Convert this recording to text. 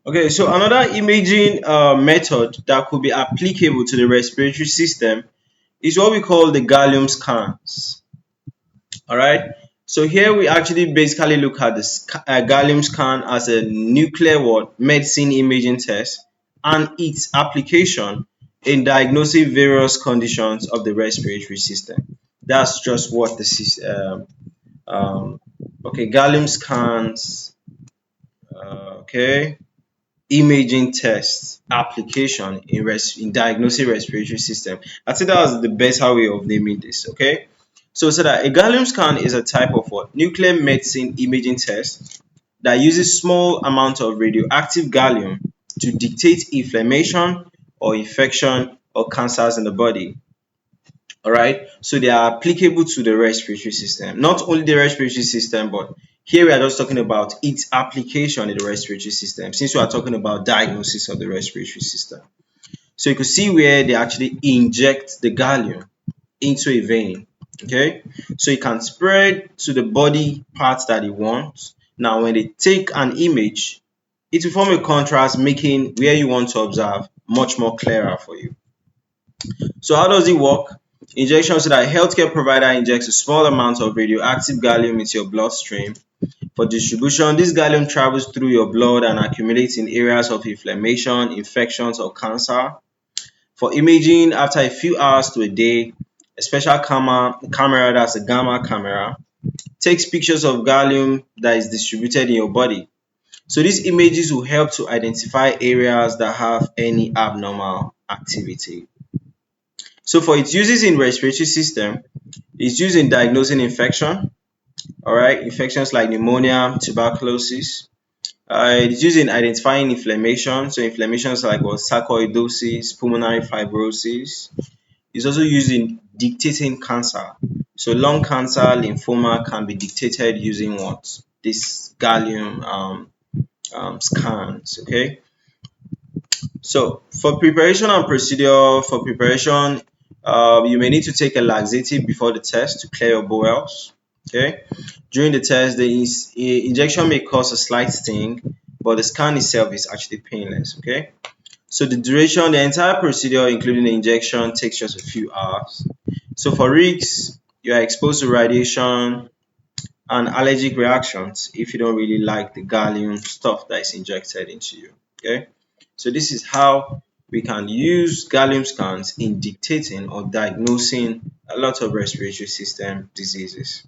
Okay, so another imaging method that could be applicable to the respiratory system is what we call the gallium scans. All right. So here we actually basically look at the gallium scan as a nuclear medicine imaging test and its application in diagnosing various conditions of the respiratory system. That's just what this is. Okay, gallium scans. Okay, imaging test application in in diagnosing respiratory system. I think that was the better way of naming this. Okay, so that a gallium scan is a type of what nuclear medicine imaging test that uses small amount of radioactive gallium to dictate inflammation or infection or cancers in the body. All right, so they are applicable to the respiratory system, not only the respiratory system, but here we are just talking about its application in the respiratory system since we are talking about diagnosis of the respiratory system. So you can see where they actually inject the gallium into a vein. Okay, so it can spread to the body parts that it wants. Now when they take an image, it will form a contrast, making where you want to observe much more clearer for you. So how does it work? Injection, so that a healthcare provider injects a small amount of radioactive gallium into your bloodstream. For distribution, this gallium travels through your blood and accumulates in areas of inflammation, infections, or cancer. For imaging, after a few hours to a day, a special camera that's a gamma camera takes pictures of gallium that is distributed in your body. So these images will help to identify areas that have any abnormal activity. So for its uses in respiratory system, it's used in diagnosing infection, all right, infections like pneumonia, tuberculosis. It's used in identifying inflammation, so inflammations like what sarcoidosis, pulmonary fibrosis. It's also used in dictating cancer. So lung cancer, lymphoma can be dictated using what? This gallium scans, okay? So for preparation and procedure, for preparation, you may need to take a laxative before the test to clear your bowels. Okay. During the test, the injection may cause a slight sting, but the scan itself is actually painless. Okay. So the duration, the entire procedure, including the injection, takes just a few hours. So for risks, you are exposed to radiation and allergic reactions if you don't really like the gallium stuff that is injected into you. Okay. So this is how we can use gallium scans in dictating or diagnosing a lot of respiratory system diseases.